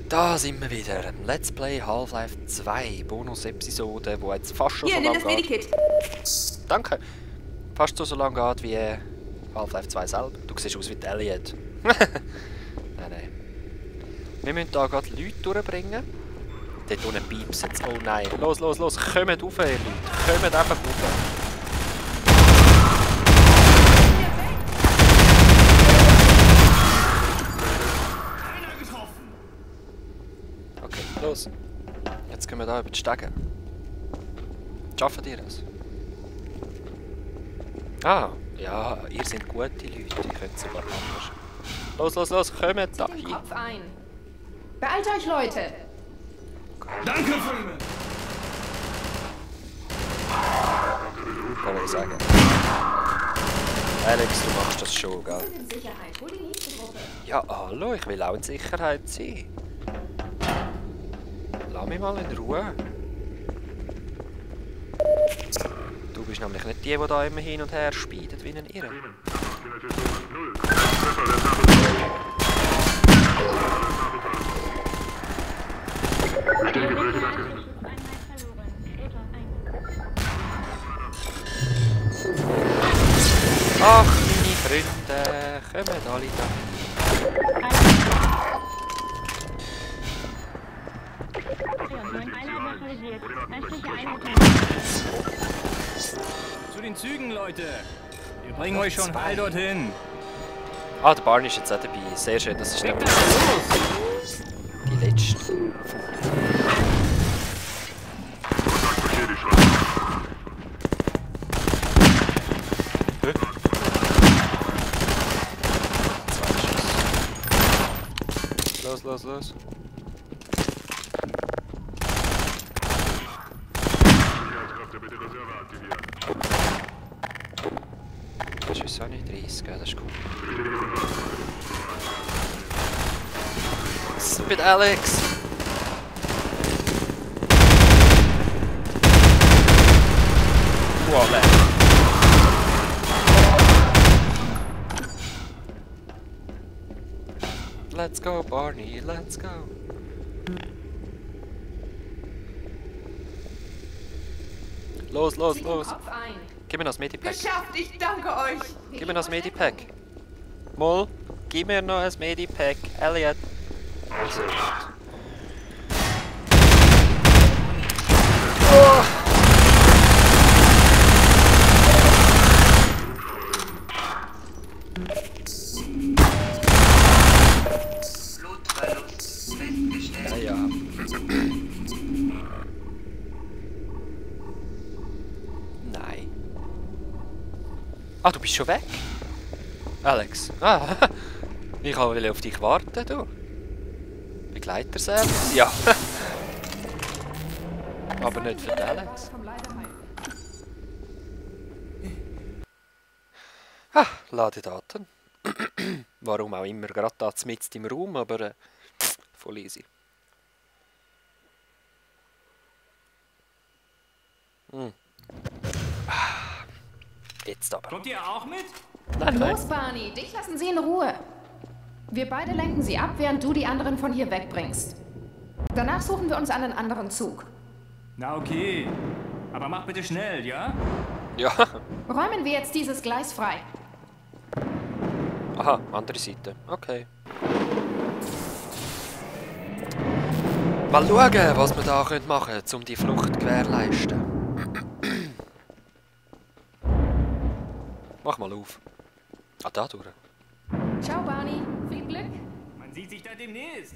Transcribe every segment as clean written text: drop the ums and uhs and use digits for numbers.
Da sind wir wieder. Let's Play Half-Life 2 Bonus-Episode, wo jetzt fast schon Hier, so nimm lange das geht. Medikit. Danke. Fast so lange geht wie Half-Life 2 selber. Du siehst aus wie die Elliot. Nein. Wir müssen hier gerade Leute durchbringen. Dort unten piepsen jetzt. Oh nein. Los. Kommt rauf, ihr Leute. Kommt einfach rauf. Okay, los. Jetzt können wir hier über die Stege. Schaffen ihr das? Ah, ja, ihr seid gute Leute. Ihr könnt sogar anders. Los, kommt da Den hin. Kopf ein. Beeilt euch, Leute. Danke, Freeman! Kann ich sagen. Alex, du machst das schon, gell? In Sicherheit. Hol die nächste Gruppe. Ja, hallo, ich will auch in Sicherheit sein. Lass mich mal in Ruhe. Du bist nämlich nicht die da immer hin und her speidet wie ein Irre. Ach, meine Freunde, kommen alle da. Zu den Zügen, Leute! Wir bringen euch schon heil dorthin! Ah, der Barney ist jetzt auch dabei. Sehr schön, das ist nämlich die letzte. Hä? Zwei Schuss. Los. Das ist auch nicht 30, gell? Das ist gut. Stupid Alex! Wow, let's go, Barney, let's go! Los! Zieht den Kopf ein. Gib mir das Medipack. Geschafft, ich danke euch. Gib mir das Medipack. Moll, gib mir noch ein Medipack. Elliot. Also. Oh. Blutverlust festgestellt. Ja. Nein. Ah, du bist schon weg? Alex. Ah, ich will auf dich warten, du. Begleiterservice? Ja. Aber nicht für den Alex. Ah, Ladedaten. Warum auch immer, gerade da mitten im Raum, aber voll easy. Jetzt aber. Kommt ihr auch mit? Nein. Los, Barney, dich lassen sie in Ruhe. Wir beide lenken sie ab, während du die anderen von hier wegbringst. Danach suchen wir uns einen anderen Zug. Na okay. Aber mach bitte schnell, ja? Ja. Räumen wir jetzt dieses Gleis frei. Aha, andere Seite. Okay. Mal schauen, was wir da machen können, um die Flucht zu gewährleisten. Mach mal auf. Ah, da durch. Ciao, Barney. Viel Glück. Man sieht sich da demnächst.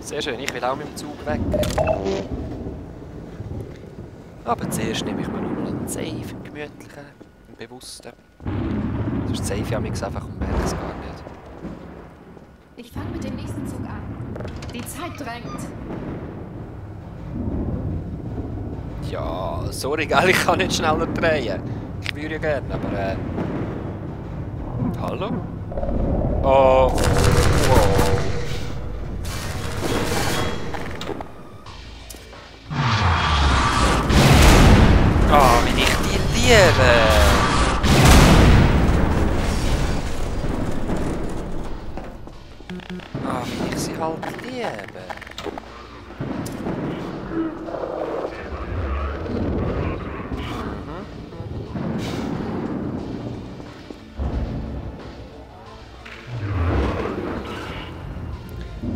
Sehr schön, ich will auch mit dem Zug weg. Aber zuerst nehme ich mir noch mal einen safe, einen gemütlichen, einen bewussten. Sonst safe ich einfach und merke es gar nicht. Ich fange mit dem nächsten Zug an. Die Zeit drängt. Ja, sorry, gell, ich kann nicht schneller drehen. Ich würde ja gerne, aber Hallo? Oh. Wow. Diebe! Ah, wie ich sie halt liebe.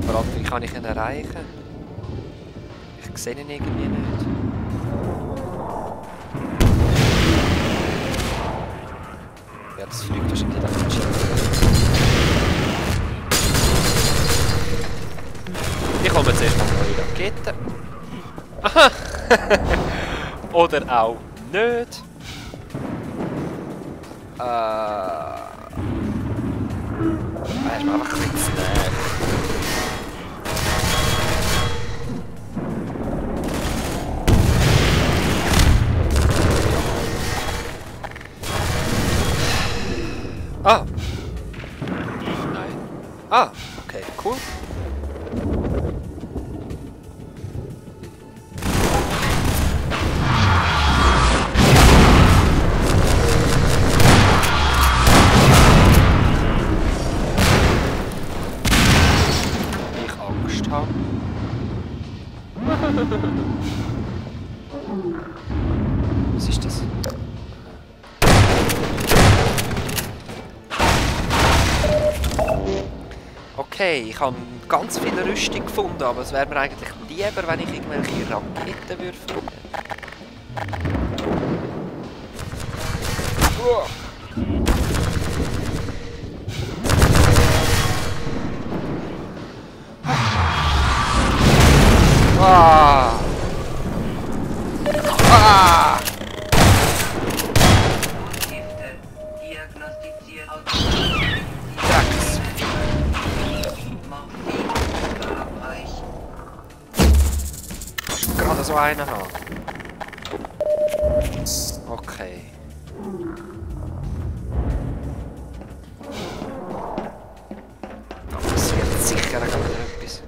Vor allem, wie kann ich ihn erreichen? Ich sehe ihn irgendwie nicht. Ja, das fliegt wahrscheinlich dann nicht. Ich komme zuerst mal neue Raketen. Aha! Oder auch nicht. Er ist mir einfach ein bisschen näher. Ah! Nein. Ah, okay, cool. Ich Angst habe. Was ist das? Okay, ich habe ganz viel Rüstung gefunden, aber es wäre mir eigentlich lieber, wenn ich irgendwelche Raketen würde finden. Ah! Ah! Gerade so einen haben. Okay. Da passiert sicher gerade etwas.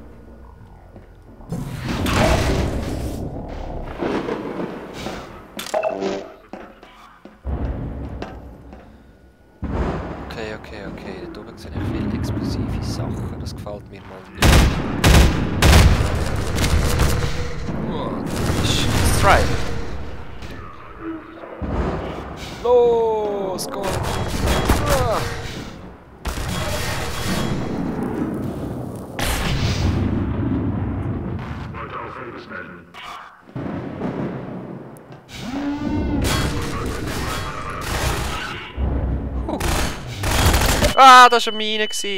Okay. Da oben sehe ich viele explosive Sachen. Das gefällt mir mal nicht. Strike. Los, go! Ah. Ah, das war eine Mine. Das war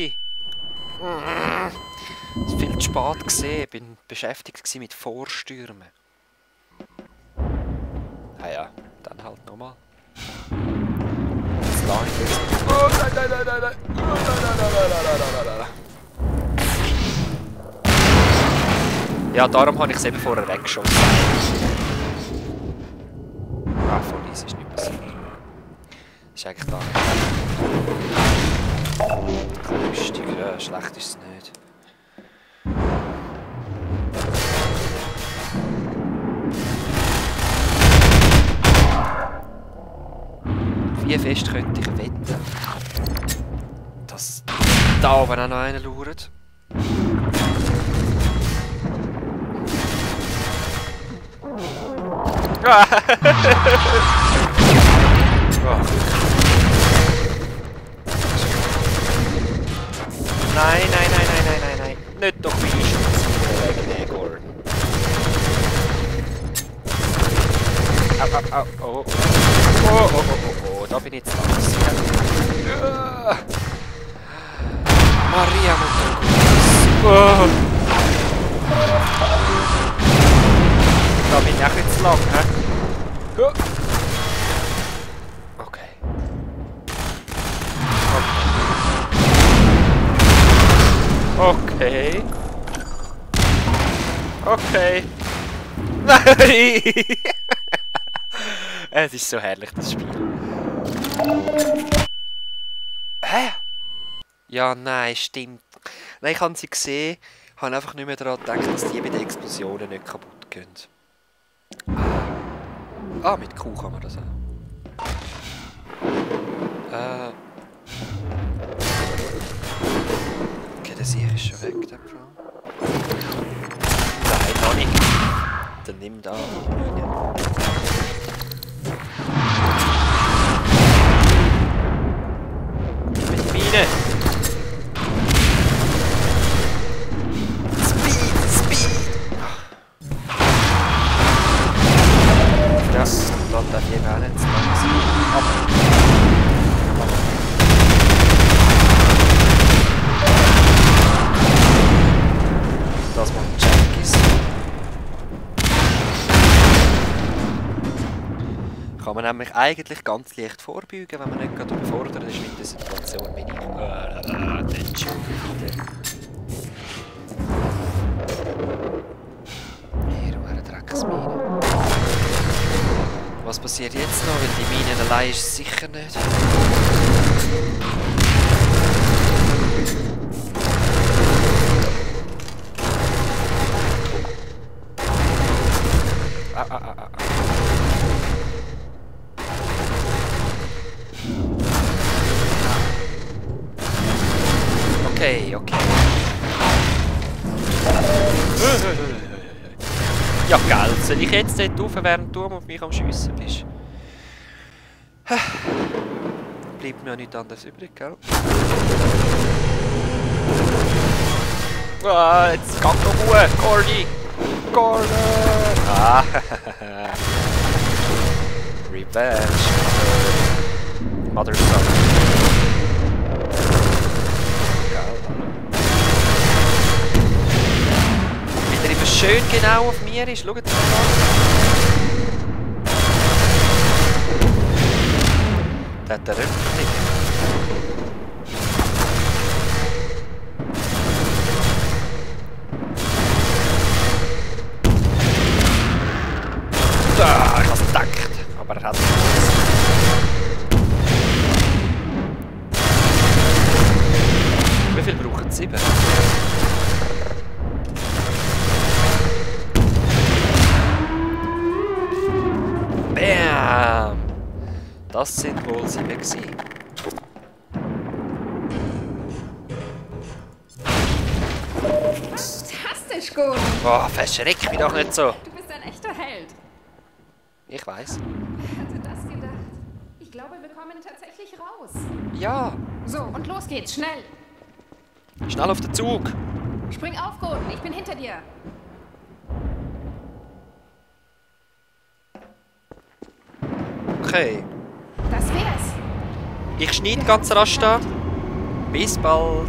viel zu spät gesehen. Ich war beschäftigt mit Vorstürmen. Ah ja, dann halt nochmal. Jetzt lang ist. Oh nein! Oh nein! Ja, darum habe ich es eben vorher weggeschossen. Ah, von uns ist nicht passiert. Das ist eigentlich da nicht. Lustig, ja, schlecht ist es nicht. Wie fest könnte ich wetten, dass da oben auch noch einer lauert? Nein. Nicht doch wie ich weg, Negor. Au. Oh, da bin ich jetzt langsam. Maria Mutter. Da bin ich auch jetzt lang, hä? Okay. Nein! Es ist so herrlich, das Spiel. Hä? Ja, nein, stimmt. Nein, ich habe sie gesehen, habe einfach nicht mehr daran gedacht, dass die bei den Explosionen nicht kaputt gehen. Ah, mit Q kann man das auch. Okay, der Sieg ist schon weg, der Frau. Nein, noch nicht. Dann nimm da die Mine. Mit Mine! Speed! Das lässt auf jeden Fall nicht zu lang sein. Das macht Jackies. Kann man nämlich eigentlich ganz leicht vorbeugen, wenn man nicht gerade überfordert ist mit der Situation, wie ich. Hier, du eine Drecksmine. Was passiert jetzt noch? Weil die Mine allein ist sicher nicht. Okay. Ja, geil. Soll ich jetzt dort rauf, während du auf mich am Schiessen bist? Bleibt mir ja nichts anderes übrig, gell? Ah, jetzt geht noch Ruhe! Corny! Ah, Revenge! Mother son. Wie er immer schön genau auf mir ist, schaut mal an. Der hat den Rücken nicht. Ah, ich hab's gedacht, aber er hat es. Wie viel brauchen Sie? 7? Bam! Das sind wohl 7 gewesen. Fantastisch gut. Boah, verschreck mich doch nicht so. Du bist ein echter Held. Ich weiß. Wer hätte das gedacht? Ich glaube, wir kommen tatsächlich raus. Ja, So, und los geht's, schnell. schnell auf den Zug. Spring auf, Gordon, ich bin hinter dir. Okay. Das wär's. Ich schneide ganz rasch da. Bis bald.